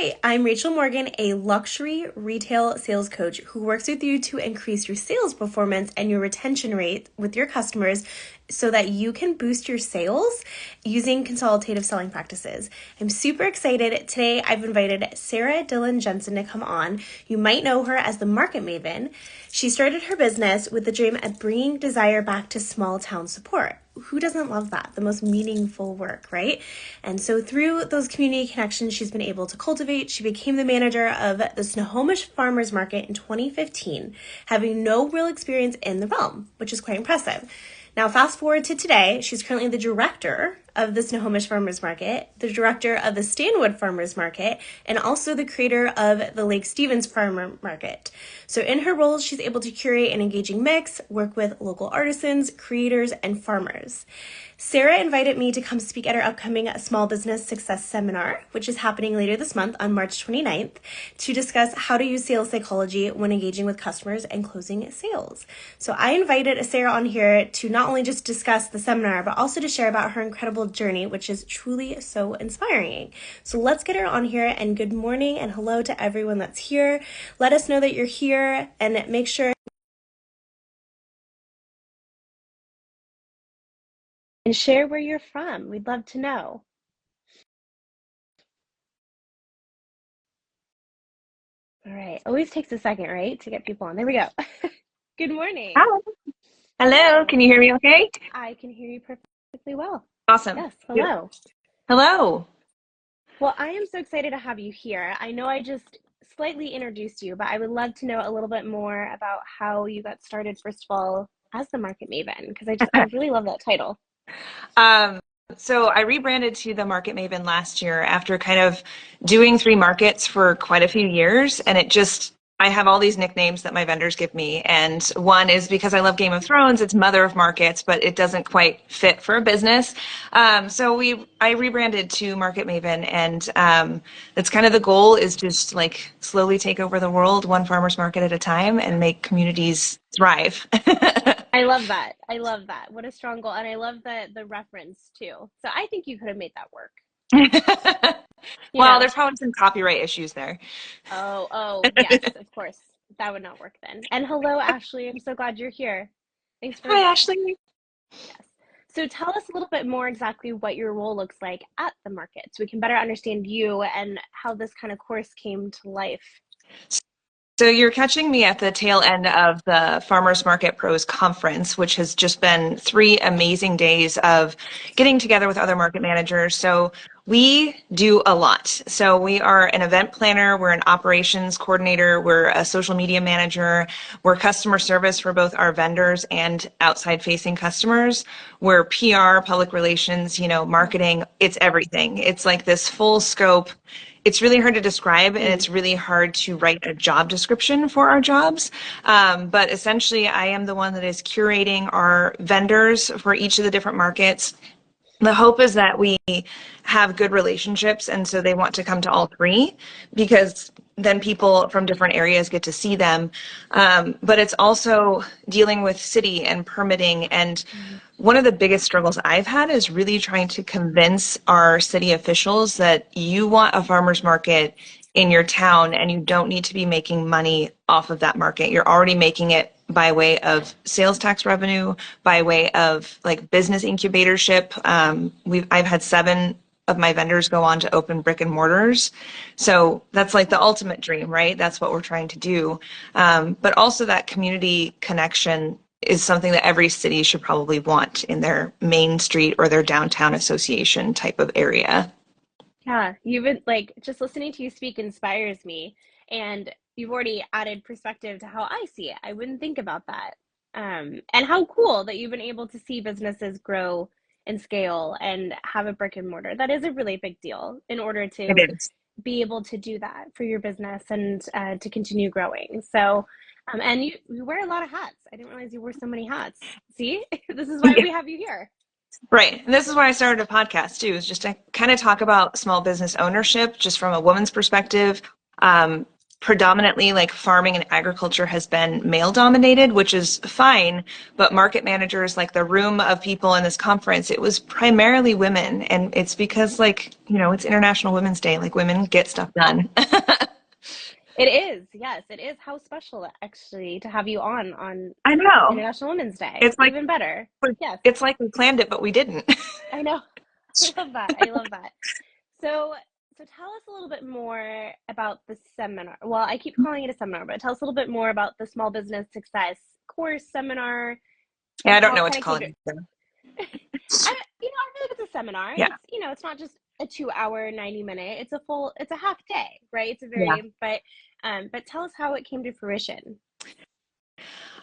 right. I'm Rachel Morgan, a luxury retail sales coach who works with you to increase your sales performance and your retention rate with your customers so that you can boost your sales using consultative selling practices. I'm super excited. Today, I've invited Sarah Dillon Jensen to come on. You might know her as the Market Maven. She started her business with the dream of bringing desire back to small town support. Who doesn't love that? The most meaningful work, right? And so through those community connections she's been able to cultivate, she became the manager of the Snohomish Farmers Market in 2015, having no real experience in the realm, which is quite impressive. Now, fast forward to today, she's currently the director of the Snohomish Farmers Market, the director of the Stanwood Farmers Market, and also the creator of the Lake Stevens Farmer Market. So in her roles, she's able to curate an engaging mix, work with local artisans, creators, and farmers. Sarah invited me to come speak at our upcoming Small Business Success Seminar, which is happening later this month on March 29th, to discuss how to use sales psychology when engaging with customers and closing sales. So I invited Sarah on here to not only just discuss the seminar, but also to share about her incredible journey, which is truly so inspiring. So let's get her on here, and good morning and hello to everyone that's here. Let us know that you're here and make sure and share where you're from. We'd love to know. All right. Always takes a second, right, to get people on. There we go. Good morning. Hi. Hello. Hello. Can you hear me okay? I can hear you perfectly well. Awesome. Yes. Beautiful. Hello. Hello. Well, I am so excited to have you here. I know I just slightly introduced you, but I would love to know a little bit more about how you got started, first of all, as the Market Maven, because I really love that title. Um, so I rebranded to the Market Maven last year after kind of doing 3 markets for quite a few years. And I have all these nicknames that my vendors give me. And one is because I love Game of Thrones, it's Mother of Markets, but it doesn't quite fit for a business. I rebranded to Market Maven, and that's kind of the goal, is just like slowly take over the world, one farmer's market at a time, and make communities thrive. I love that. I love that. What a strong goal. And I love the reference too. So I think you could have made that work. You Well, know, there's probably some copyright issues there. yes, of course. That would not work then. And hello, Ashley. I'm so glad you're here. Thanks for, Hi, Ashley. yes. So tell us a little bit more exactly what your role looks like at the market so we can better understand you and how this kind of course came to life. So you're catching me at the tail end of the Farmers Market Pros Conference, which has just been 3 amazing days of getting together with other market managers. So we do a lot. So we are an event planner, we're an operations coordinator, we're a social media manager, we're customer service for both our vendors and outside facing customers. We're PR, public relations, marketing. It's everything. It's like this full scope. It's really hard to describe, and it's really hard to write a job description for our jobs. But essentially, I am the one that is curating our vendors for each of the different markets. The hope is that we have good relationships, and so they want to come to all 3, because then people from different areas get to see them. But it's also dealing with city and permitting. And one of the biggest struggles I've had is really trying to convince our city officials that you want a farmer's market in your town and you don't need to be making money off of that market. You're already making it by way of sales tax revenue, by way of like business incubatorship. I've had 7 of my vendors go on to open brick and mortars. So that's like the ultimate dream, right? That's what we're trying to do. But also that community connection is something that every city should probably want in their main street or their downtown association type of area. Yeah, you've been like just listening to you speak inspires me, and you've already added perspective to how I see it. I wouldn't think about that. And how cool that you've been able to see businesses grow and scale and have a brick and mortar. That is a really big deal in order It to is. be able to do that for your business and to continue growing. So, and you wear a lot of hats. I didn't realize you wore so many hats. See, this is why Yeah. we have you here. Right. And this is why I started a podcast too, is just to kind of talk about small business ownership just from a woman's perspective. Um, predominantly like farming and agriculture has been male dominated, which is fine. But market managers, like the room of people in this conference, it was primarily women. And it's because like, it's International Women's Day, like women get stuff done. It is, yes, it is. How special actually to have you on I know. International Women's Day. It's like, Even better. Yes, it's like we planned it, but we didn't. I know. I love that. I love that. So, so tell us a little bit more about the seminar. Well, I keep calling it a seminar, but tell us a little bit more about the small business success course seminar Yeah, and I don't how know it what kind to of call came it. to. I feel like it's a seminar. Yeah. It's not just a 2 hour, 90 minute. It's a half day, right? It's a Yeah. but tell us how it came to fruition.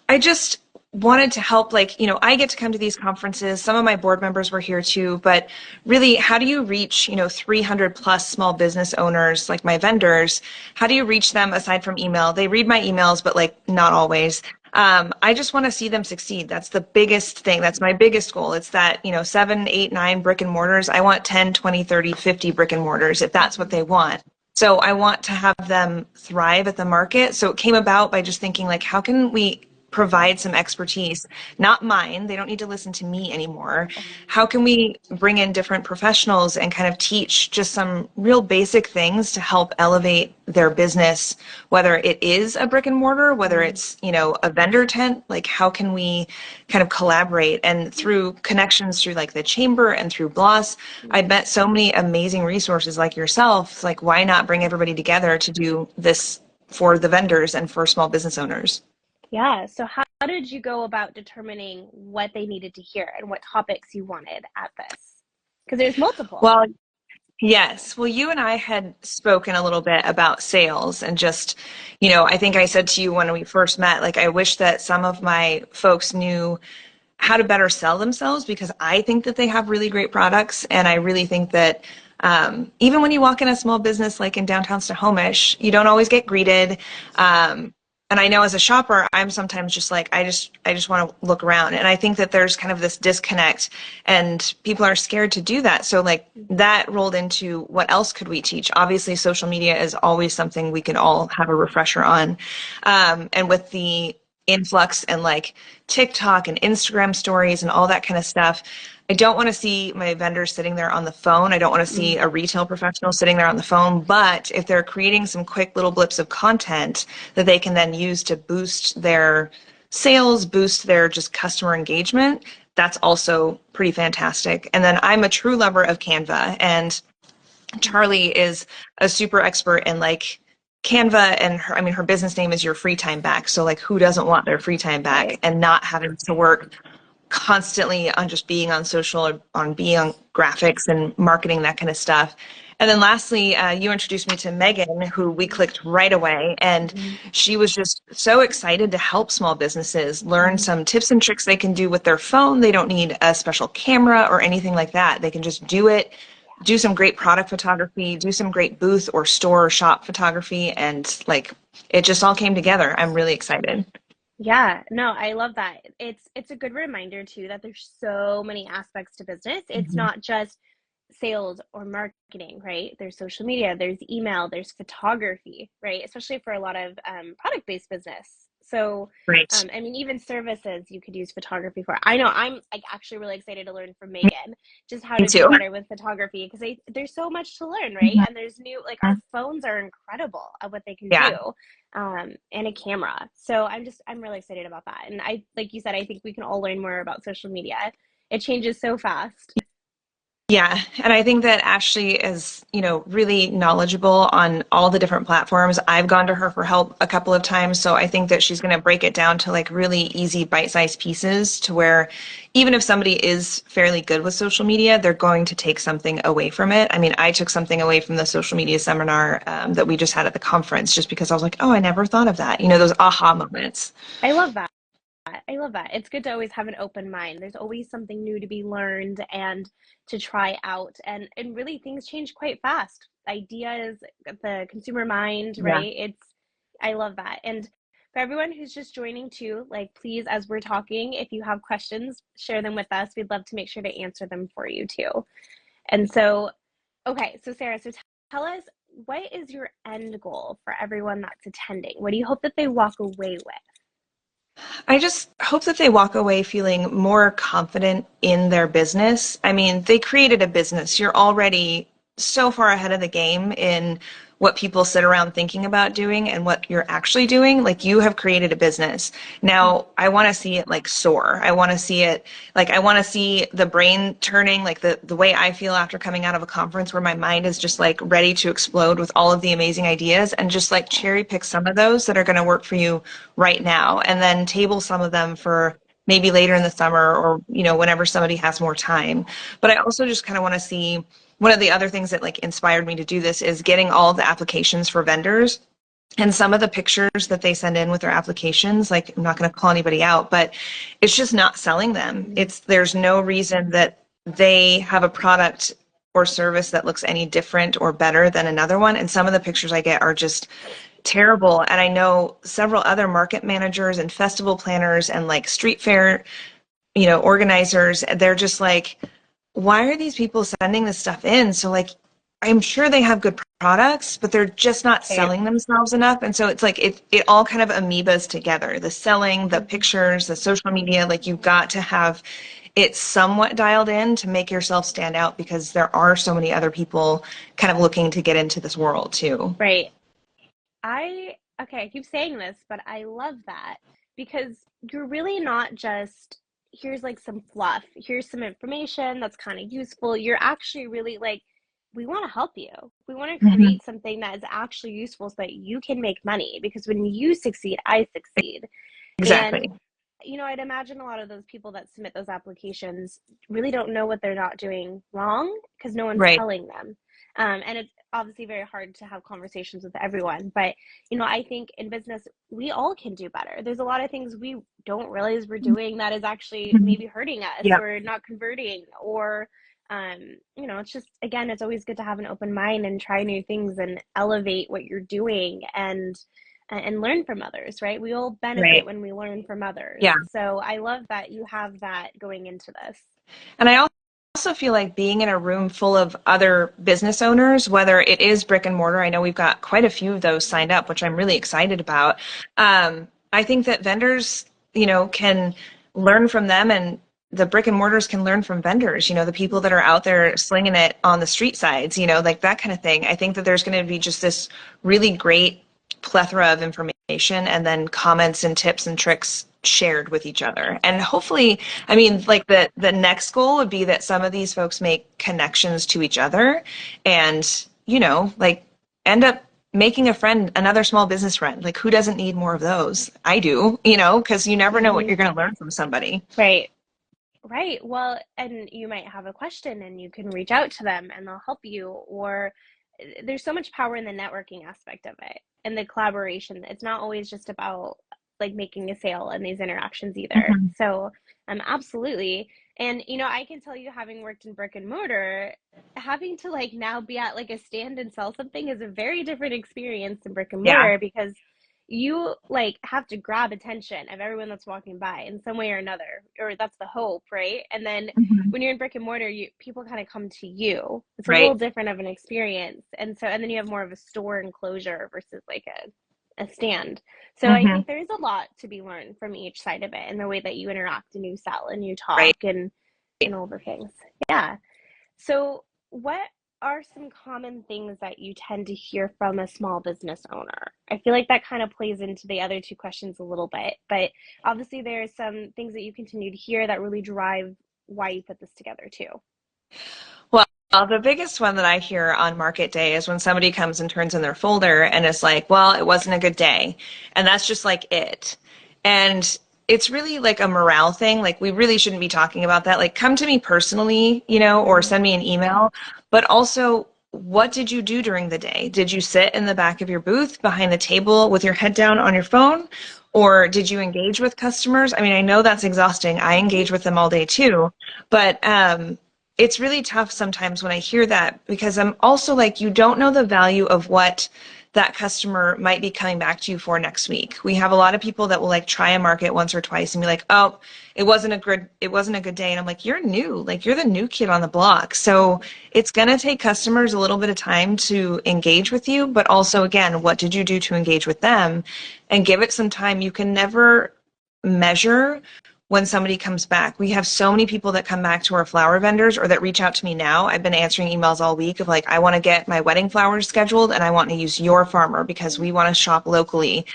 I just wanted to help, like, I get to come to these conferences. Some of my board members were here too, but really, how do you reach, 300 plus small business owners, like my vendors? How do you reach them aside from email? They read my emails, but like not always. I just want to see them succeed. That's the biggest thing. That's my biggest goal. It's that, 7, 8, 9 brick and mortars. I want 10, 20, 30, 50 brick and mortars if that's what they want. So I want to have them thrive at the market. So it came about by just thinking like, how can we provide some expertise, not mine. They don't need to listen to me anymore. How can we bring in different professionals and kind of teach just some real basic things to help elevate their business, whether it is a brick and mortar, whether it's, a vendor tent, like how can we kind of collaborate? And through connections through like the chamber and through Bloss, I met so many amazing resources like yourself. Like, why not bring everybody together to do this for the vendors and for small business owners? Yeah. So how did you go about determining what they needed to hear and what topics you wanted at this? Because there's multiple. Well, yes. Well, you and I had spoken a little bit about sales and just, I think I said to you when we first met, like, I wish that some of my folks knew how to better sell themselves because I think that they have really great products. And I really think that even when you walk in a small business like in downtown Snohomish, you don't always get greeted. And I know as a shopper, I'm sometimes just like, I just want to look around. And I think that there's kind of this disconnect and people are scared to do that. So like that rolled into what else could we teach? Obviously, social media is always something we can all have a refresher on. And with the influx and like TikTok and Instagram stories and all that kind of stuff, I don't want to see my vendors sitting there on the phone. I don't want to see a retail professional sitting there on the phone. But if they're creating some quick little blips of content that they can then use to boost their sales, boost their just customer engagement, that's also pretty fantastic. And then I'm a true lover of Canva, and Charlie is a super expert in like Canva, and her business name is Your Free Time Back. So like, who doesn't want their free time back and not having to work constantly on just being on social, on being on graphics and marketing, that kind of stuff. And then lastly, you introduced me to Megan, who we clicked right away. And she was just so excited to help small businesses learn some tips and tricks they can do with their phone. They don't need a special camera or anything like that. They can just do it, do some great product photography, do some great booth or store or shop photography. And like, it just all came together. I'm really excited. Yeah, no, I love that. It's a good reminder too that there's so many aspects to business. It's Mhm. not just sales or marketing, right? There's social media, there's email, there's photography, right? Especially for a lot of product-based business. So, Great. I mean, even services you could use photography for. I know I'm like actually really excited to learn from Megan just how Me to do too. better with photography because there's so much to learn, right? And there's new like our phones are incredible at what they can Yeah. do, and a camera. So I'm really excited about that. And I like you said, I think we can all learn more about social media. It changes so fast. Yeah, and I think that Ashley is, really knowledgeable on all the different platforms. I've gone to her for help a couple of times, so I think that she's going to break it down to like really easy bite-sized pieces to where even if somebody is fairly good with social media, they're going to take something away from it. I mean, I took something away from the social media seminar that we just had at the conference just because I was like, oh, I never thought of that. Those aha moments. I love that. I love that. It's good to always have an open mind. There's always something new to be learned and to try out. And really things change quite fast. Ideas, the consumer mind, Yeah. right? I love that. And for everyone who's just joining too, like please, as we're talking, if you have questions, share them with us. We'd love to make sure to answer them for you too. And so, okay, so Sarah, so tell us what is your end goal for everyone that's attending? What do you hope that they walk away with? I just hope that they walk away feeling more confident in their business. I mean, they created a business. You're already so far ahead of the game in what people sit around thinking about doing and what you're actually doing. Like you have created a business. Now, I want to see it like soar. I want to see it like I want to see the brain turning like the way I feel after coming out of a conference where my mind is just like ready to explode with all of the amazing ideas and just like cherry pick some of those that are going to work for you right now and then table some of them for maybe later in the summer or whenever somebody has more time. But I also just kind of want to see one of the other things that like inspired me to do this is getting all the applications for vendors and some of the pictures that they send in with their applications. Like I'm not going to call anybody out, but it's just not selling them. There's no reason that they have a product or service that looks any different or better than another one. And some of the pictures I get are just terrible. And I know several other market managers and festival planners and like street fair, organizers. They're just like, why are these people sending this stuff in? So like, I'm sure they have good products, but they're just not selling themselves enough. And so it's like, it all kind of amoebas together, the selling, the pictures, the social media, like you've got to have it somewhat dialed in to make yourself stand out because there are so many other people kind of looking to get into this world too. Right. I keep saying this, but I love that because you're really not just, here's like some fluff, here's some information that's kind of useful. You're actually really like, we want to help you. We want to Mhm. create something that is actually useful so that you can make money because when you succeed, I succeed. And, Exactly. I'd imagine a lot of those people that submit those applications really don't know what they're not doing wrong because no one's Right. telling them. And it's obviously very hard to have conversations with everyone. But, I think in business, we all can do better. There's a lot of things we don't realize we're doing that is actually Mhm. maybe hurting us Yep. or not converting or, it's just, again, it's always good to have an open mind and try new things and elevate what you're doing and learn from others, right? We all benefit Right. when we learn from others. Yeah. So I love that you have that going into this. And I also feel like being in a room full of other business owners, whether it is brick and mortar, I know we've got quite a few of those signed up, which I'm really excited about. I think that vendors, can learn from them and the brick and mortars can learn from vendors, the people that are out there slinging it on the street sides, like that kind of thing. I think that there's going to be just this really great plethora of information and then comments and tips and tricks shared with each other. And hopefully, I mean, like the next goal would be that some of these folks make connections to each other and, like end up making a friend, another small business friend. Like who doesn't need more of those? I do, because you never know what Mm-hmm. you're going to learn from somebody. Right. Right. Well, and you might have a question and you can reach out to them and they'll help you. Or there's so much power in the networking aspect of it and the collaboration. It's not always just about like making a sale in these interactions either. Mhm. So, absolutely. And, I can tell you, having worked in brick and mortar, having to like now be at like a stand and sell something is a very different experience in brick and Yeah. mortar because you like have to grab attention of everyone that's walking by in some way or another, or that's the hope, right? And then Mhm. when you're in brick and mortar, people kind of come to you. It's a little Right. different of an experience. And then you have more of a store enclosure versus like a stand. So I Hmm. think there is a lot to be learned from each side of it and the way that you interact and you sell and you Right. talk and all the things. Yeah. So, what are some common things that you tend to hear from a small business owner? I feel like that kind of plays into the other two questions a little bit, but obviously there are some things that you continue to hear that really drive why you put this together too. Well, the biggest one that I hear on market day is when somebody comes and turns in their folder and is like, well, it wasn't a good day. And that's just like it. And it's really like a morale thing. Like, we really shouldn't be talking about that. Like, come to me personally, or Mm-hmm. send me an email. But also, what did you do during the day? Did you sit in the back of your booth behind the table with your head down on your phone? Or did you engage with customers? I mean, I know that's exhausting. I engage with them all day too. But it's really tough sometimes when I hear that because I'm also like, you don't know the value of what that customer might be coming back to you for next week. We have a lot of people that will like try a market once or twice and be like, oh, it wasn't a good day. And I'm like, you're new, like you're the new kid on the block. So it's going to take customers a little bit of time to engage with you, but also again, what did you do to engage with them? And give it some time. You can never measure when somebody comes back. We have so many people that come back to our flower vendors or that reach out to me now. I've been answering emails all week of like, I want to get my wedding flowers scheduled and I want to use your farmer because we want to shop locally.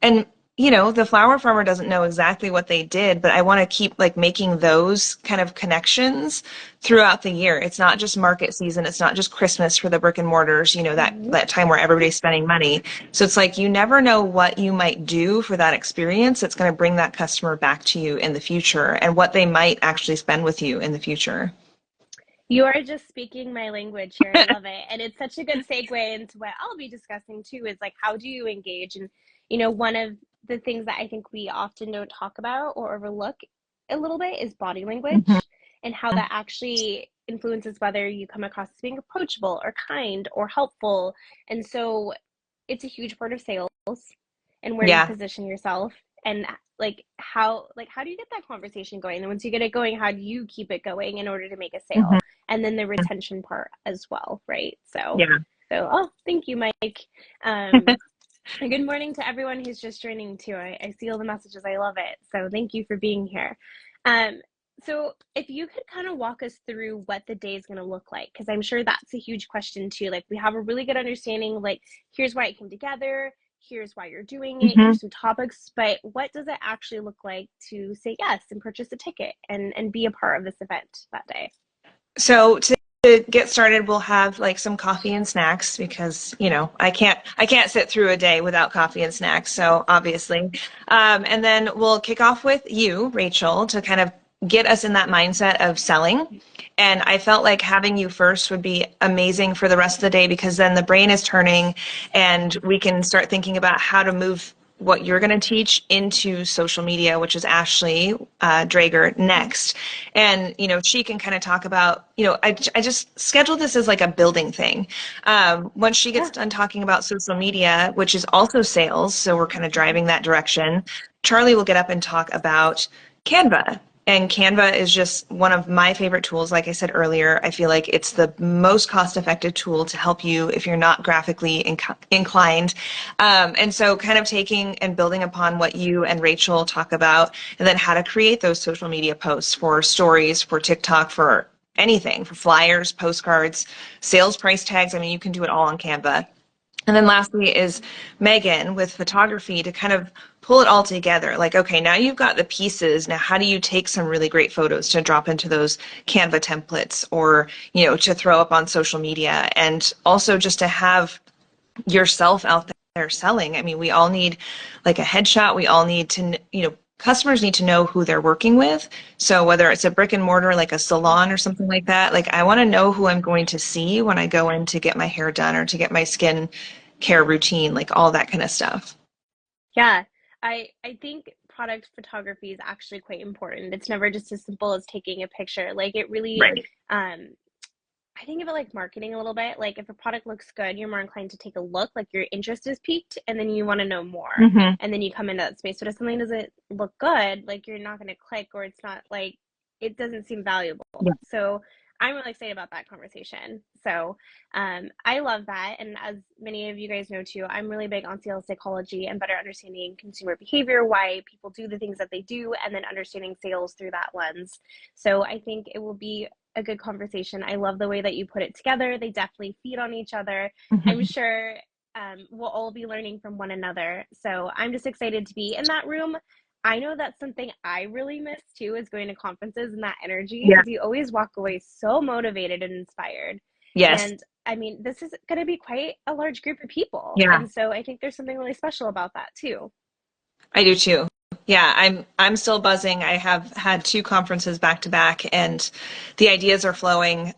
And you know, the flower farmer doesn't know exactly what they did, but I want to keep like making those kind of connections throughout the year. It's not just market season. It's not just Christmas for the brick and mortars, you know, that time where everybody's spending money. So it's like you never know what you might do for that experience that's going to bring that customer back to you in the future and what they might actually spend with you in the future. You are just speaking my language here. I love it. And it's such a good segue into what I'll be discussing too is like, how do you engage? And, one of the things that I think we often don't talk about or overlook a little bit is body Mhm. language and how that actually influences whether you come across as being approachable or kind or helpful. And so it's a huge part of sales and where you Yeah. position yourself and like how do you get that conversation going? And once you get it going, how do you keep it going in order to make a Mhm. sale? And then the retention part as well, right? So Yeah. oh, thank you, Mike. Um, and good morning to everyone who's just joining too. I see all the messages. I love it. So thank you for being here. Um, so if you could kind of walk us through what the day is going to look like, because I'm sure that's a huge question too. Like we have a really good understanding, like here's why it came together, here's why you're doing it, Mhm. here's some topics, but what does it actually look like to say yes and purchase a ticket and be a part of this event that day? So to get started, we'll have like some coffee and snacks because, you know, I can't sit through a day without coffee and snacks. So obviously, and then we'll kick off with you, Rachel, to kind of get us in that mindset of selling. And I felt like having you first would be amazing for the rest of the day because then the brain is turning and we can start thinking about how to move what you're going to teach into social media, which is Ashley Drager next. And, you know, she can kind of talk about, you know, I just scheduled this as like a building thing. Once she gets Yeah. done talking about social media, which is also sales, so we're kind of driving that direction, Charlie will get up and talk about Canva. And Canva is just one of my favorite tools. Like I said earlier, I feel like it's the most cost-effective tool to help you if you're not graphically inclined. And so kind of taking and building upon what you and Rachel talk about, and then how to create those social media posts for stories, for TikTok, for anything, for flyers, postcards, sales price tags. I mean, you can do it all on Canva. And then lastly is Megan with photography to kind of pull it all together. Like, okay, now you've got the pieces. Now, how do you take some really great photos to drop into those Canva templates or, you know, to throw up on social media and also just to have yourself out there selling? I mean, we all need like a headshot. We all need to, you know, customers need to know who they're working with. So whether it's a brick and mortar, like a salon or something like that, like I want to know who I'm going to see when I go in to get my hair done or to get my skin care routine, like all that kind of stuff. Yeah, I think product photography is actually quite important. It's never just as simple as taking a picture. Like it really, Right. um, I think of it like marketing a little bit. Like if a product looks good, you're more inclined to take a look, like your interest is piqued, and then you want to know more. Mm-hmm. And then you come into that space. But if something doesn't look good, like you're not going to click, or it's not like it doesn't seem valuable. Yeah. So I'm really excited about that conversation. So I love that. And as many of you guys know too, I'm really big on sales psychology and better understanding consumer behavior, why people do the things that they do, and then understanding sales through that lens. So I think it will be a good conversation. I love the way that you put it together. They definitely feed on each other. I'm Mm-hmm. sure we'll all be learning from one another. So I'm just excited to be in that room. I know that's something I really miss too is going to conferences and that energy Yeah. because you always walk away so motivated and inspired. Yes. And I mean, this is going to be quite a large group of people. Yeah. And so I think there's something really special about that too. I do too. Yeah, I'm still buzzing. I have had two conferences back to back, and the ideas are flowing.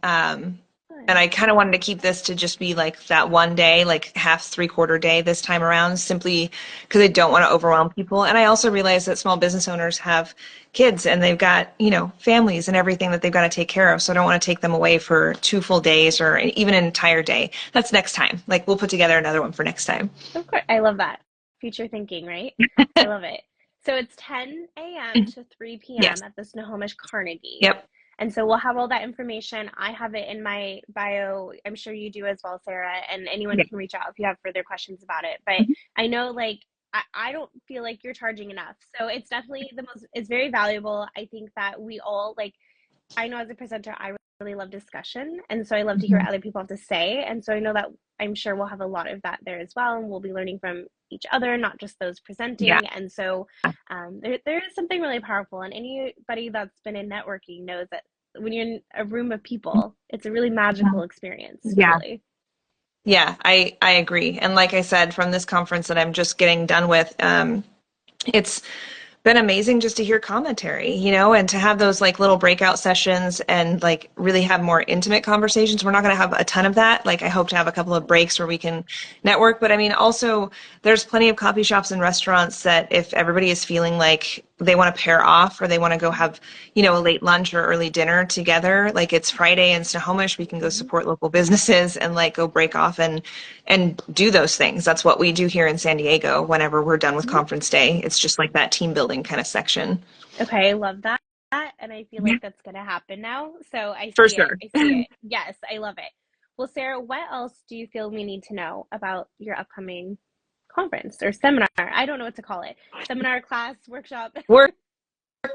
And I kind of wanted to keep this to just be like that one day, like half, three-quarter day this time around, simply because I don't want to overwhelm people. And I also realize that small business owners have kids and they've got, families and everything that they've got to take care of. So I don't want to take them away for 2 full days or even an entire day. That's next time. Like we'll put together another one for next time. Of course, I love that. Future thinking, right? I love it. So it's 10 a.m. to 3 Yes. p.m. at the Snohomish Carnegie. Yep. And so we'll have all that information. I have it in my bio. I'm sure you do as well, Sarah, and anyone Yeah. can reach out if you have further questions about it. But I know like I don't feel like you're charging enough. So it's definitely it's very valuable. I think that we all like, I know as a presenter, I really love discussion. And so I love to hear what other people have to say. And so I know that I'm sure we'll have a lot of that there as well. And we'll be learning from each other, not just those presenting. Yeah. And so there is something really powerful. And anybody that's been in networking knows that when you're in a room of people, it's a really magical experience. Yeah. Truly. Yeah, I agree. And like I said, from this conference that I'm just getting done with, it's been amazing just to hear commentary, and to have those like little breakout sessions and like really have more intimate conversations. We're not going to have a ton of that. Like I hope to have a couple of breaks where we can network. But I mean, also there's plenty of coffee shops and restaurants that if everybody is feeling like they want to pair off or they want to go have, a late lunch or early dinner together, like it's Friday in Snohomish, we can go support local businesses and like go break off and do those things. That's what we do here in San Diego whenever we're done with conference day. It's just like that team building kind of section. Okay, I love that. And I feel like that's going to happen now. So I For see it. sure. I see it. Yes, I love it. Well, Sarah, what else do you feel we need to know about your upcoming conference or seminar? I don't know what to call it. Seminar, class, workshop.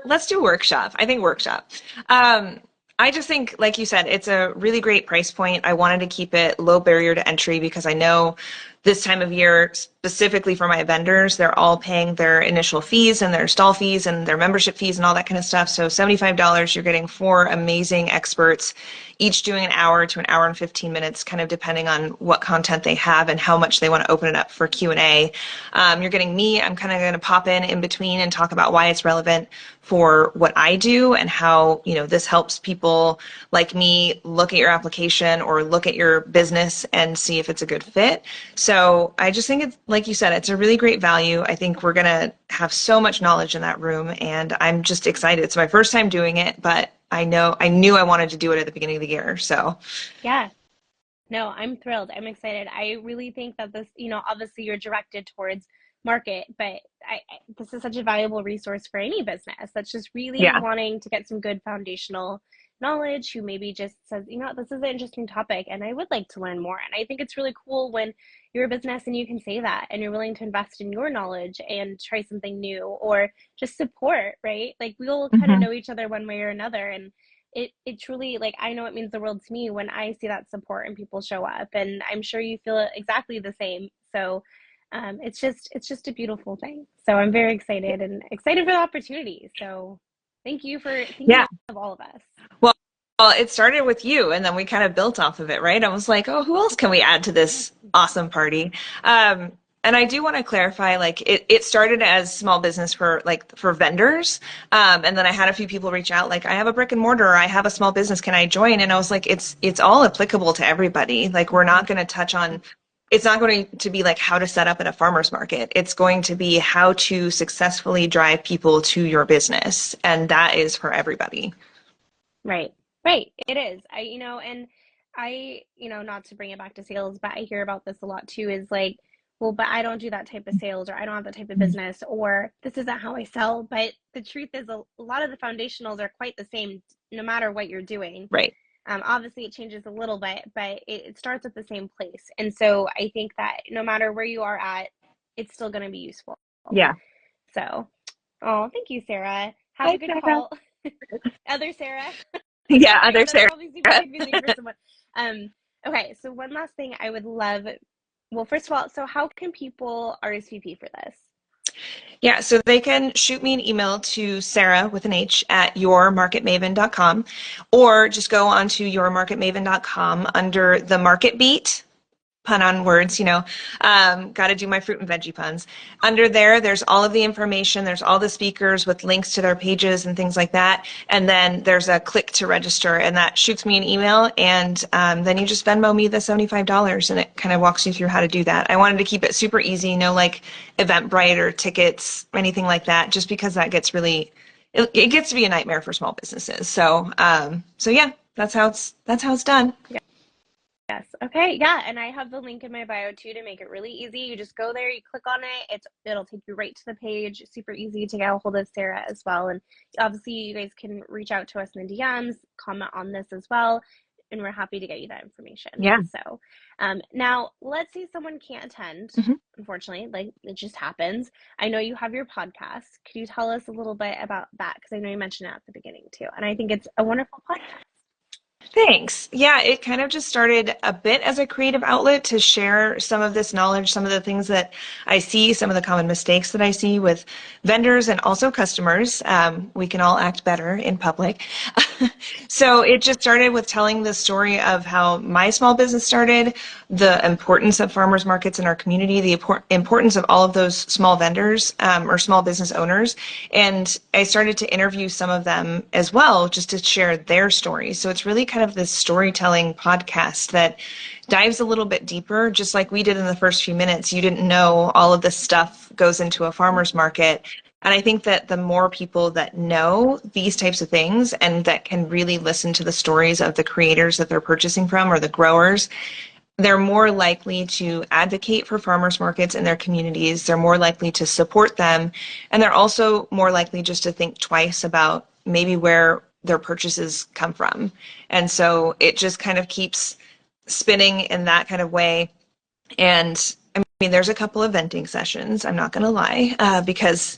Let's do workshop. I think workshop. I just think, like you said, it's a really great price point. I wanted to keep it low barrier to entry because I know this time of year, specifically for my vendors, they're all paying their initial fees and their stall fees and their membership fees and all that kind of stuff. So $75, you're getting 4 amazing experts, each doing an hour to an hour and 15 minutes, kind of depending on what content they have and how much they want to open it up for Q&A. You're getting me. I'm kind of going to pop in between and talk about why it's relevant for what I do and how, this helps people like me look at your application or look at your business and see if it's a good fit. So I just think it's, like you said, it's a really great value. I think we're going to have so much knowledge in that room and I'm just excited. It's my first time doing it, but I knew I wanted to do it at the beginning of the year. So Yeah. No, I'm thrilled. I'm excited. I really think that this, obviously you're directed towards market, but this is such a valuable resource for any business that's just really yeah. wanting to get some good foundational knowledge, who maybe just says, this is an interesting topic and I would like to learn more. And I think it's really cool when you're a business and you can say that and you're willing to invest in your knowledge and try something new or just support, right? Like we all kind of know each other one way or another. And it truly, like, I know it means the world to me when I see that support and people show up, and I'm sure you feel exactly the same. So it's just a beautiful thing. So I'm very excited and excited for the opportunity. So thank you for thinking of all of us. Well, it started with you, and then we kind of built off of it, right? I was like, oh, who else can we add to this awesome party? And I do want to clarify, like it started as small business for vendors. And then I had a few people reach out, like, I have a brick and mortar, or I have a small business, can I join? And I was like, it's all applicable to everybody. Like we're not going to touch on, it's not going to be like how to set up at a farmer's market. It's going to be how to successfully drive people to your business. And that is for everybody. Right. Right. It is. And I, not to bring it back to sales, but I hear about this a lot too, is like, well, but I don't do that type of sales, or I don't have that type of business, or this isn't how I sell. But the truth is a lot of the foundationals are quite the same no matter what you're doing. Right. Obviously it changes a little bit, but it starts at the same place. And so I think that no matter where you are at, it's still going to be useful. Yeah. So, thank you, Sarah. Have a good Sarah. call. Other Sarah. Yeah, other That's Sarah. probably super confusing for someone. Okay, so one last thing I would love. Well, first of all, so how can people RSVP for this? Yeah, so they can shoot me an email to Sarah with an H at yourmarketmaven.com, or just go onto yourmarketmaven.com under the market beat. pun on words, got to do my fruit and veggie puns. Under there's all of the information. There's all the speakers with links to their pages and things like that. And then there's a click to register, and that shoots me an email. And then you just Venmo me the $75, and it kind of walks you through how to do that. I wanted to keep it super easy, no like Eventbrite or tickets, anything like that, just because that gets it gets to be a nightmare for small businesses. So yeah, that's how it's done. Yes. Okay. Yeah. And I have the link in my bio too to make it really easy. You just go there, you click on it. It'll take you right to the page. Super easy to get a hold of Sarah as well. And obviously you guys can reach out to us in the DMs, comment on this as well. And we're happy to get you that information. Yeah. So now let's say someone can't attend, unfortunately, like it just happens. I know you have your podcast. Could you tell us a little bit about that? Because I know you mentioned it at the beginning too. And I think it's a wonderful podcast. Thanks. Yeah, it kind of just started a bit as a creative outlet to share some of this knowledge, some of the things that I see, some of the common mistakes that I see with vendors and also customers. We can all act better in public. So it just started with telling the story of how my small business started, the importance of farmers markets in our community, the importance of all of those small vendors or small business owners. And I started to interview some of them as well, just to share their stories. So it's really kind of this storytelling podcast that dives a little bit deeper, just like we did in the first few minutes. You didn't know all of this stuff goes into a farmer's market. And I think that the more people that know these types of things and that can really listen to the stories of the creators that they're purchasing from or the growers, they're more likely to advocate for farmers markets in their communities. They're more likely to support them. And they're also more likely just to think twice about maybe where their purchases come from. And so it just kind of keeps spinning in that kind of way. And I mean, there's a couple of venting sessions, I'm not going to lie, because,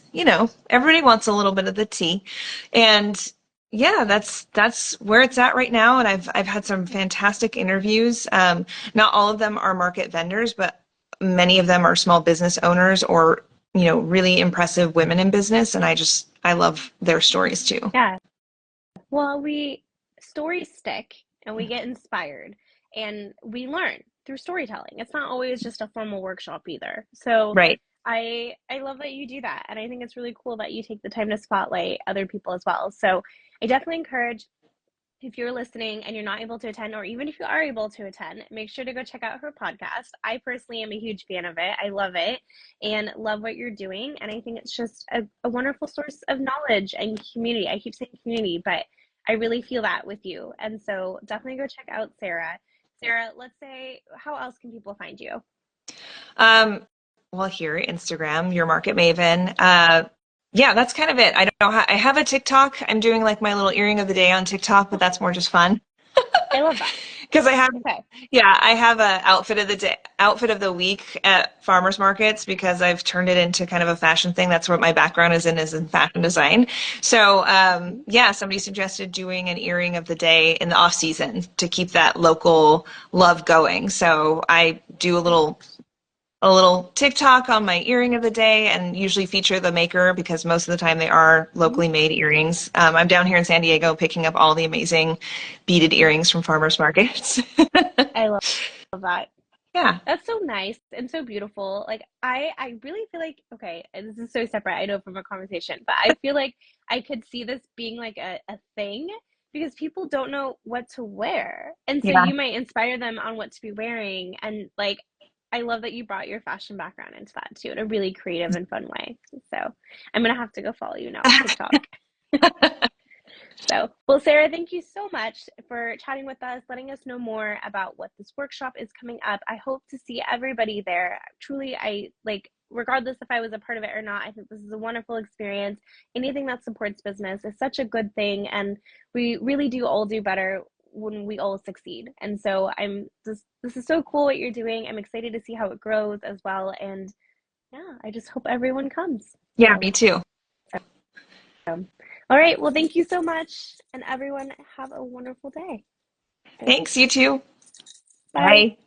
everybody wants a little bit of the tea. And yeah, that's where it's at right now. And I've had some fantastic interviews. Not all of them are market vendors, but many of them are small business owners or, really impressive women in business. And I love their stories too. Yeah. Well, stories stick and we get inspired and we learn through storytelling. It's not always just a formal workshop either. So right. I love that you do that. And I think it's really cool that you take the time to spotlight other people as well. So I definitely encourage, if you're listening and you're not able to attend, or even if you are able to attend, make sure to go check out her podcast. I personally am a huge fan of it. I love it and love what you're doing. And I think it's just a wonderful source of knowledge and community. I keep saying community, but I really feel that with you. And so definitely go check out Sarah. Sarah, let's say, how else can people find you? Well, here, Instagram, your Market Maven. Yeah, that's kind of it. I don't know how, I have a TikTok. I'm doing like my little earring of the day on TikTok, but that's more just fun. I love that. Because I have a outfit of the week at farmers markets because I've turned it into kind of a fashion thing. That's what my background is in fashion design. So somebody suggested doing an earring of the day in the off season to keep that local love going. So I do a little TikTok on my earring of the day and usually feature the maker because most of the time they are locally made earrings. I'm down here in San Diego picking up all the amazing beaded earrings from farmers markets. I love that. Yeah. That's so nice and so beautiful. Like I really feel like, okay, this is so separate, I know, from a conversation, but I feel like I could see this being like a thing because people don't know what to wear. And so you might inspire them on what to be wearing. And like, I love that you brought your fashion background into that too in a really creative and fun way. So I'm going to have to go follow you now on TikTok. So, well, Sarah, thank you so much for chatting with us, letting us know more about what this workshop is coming up. I hope to see everybody there. Truly, regardless if I was a part of it or not, I think this is a wonderful experience. Anything that supports business is such a good thing. And we really do all do better when we all succeed. And so this is so cool what you're doing. I'm excited to see how it grows as well. And yeah, I just hope everyone comes. Yeah, me too. All right. Well, thank you so much. And everyone have a wonderful day. Thanks, you too. Bye.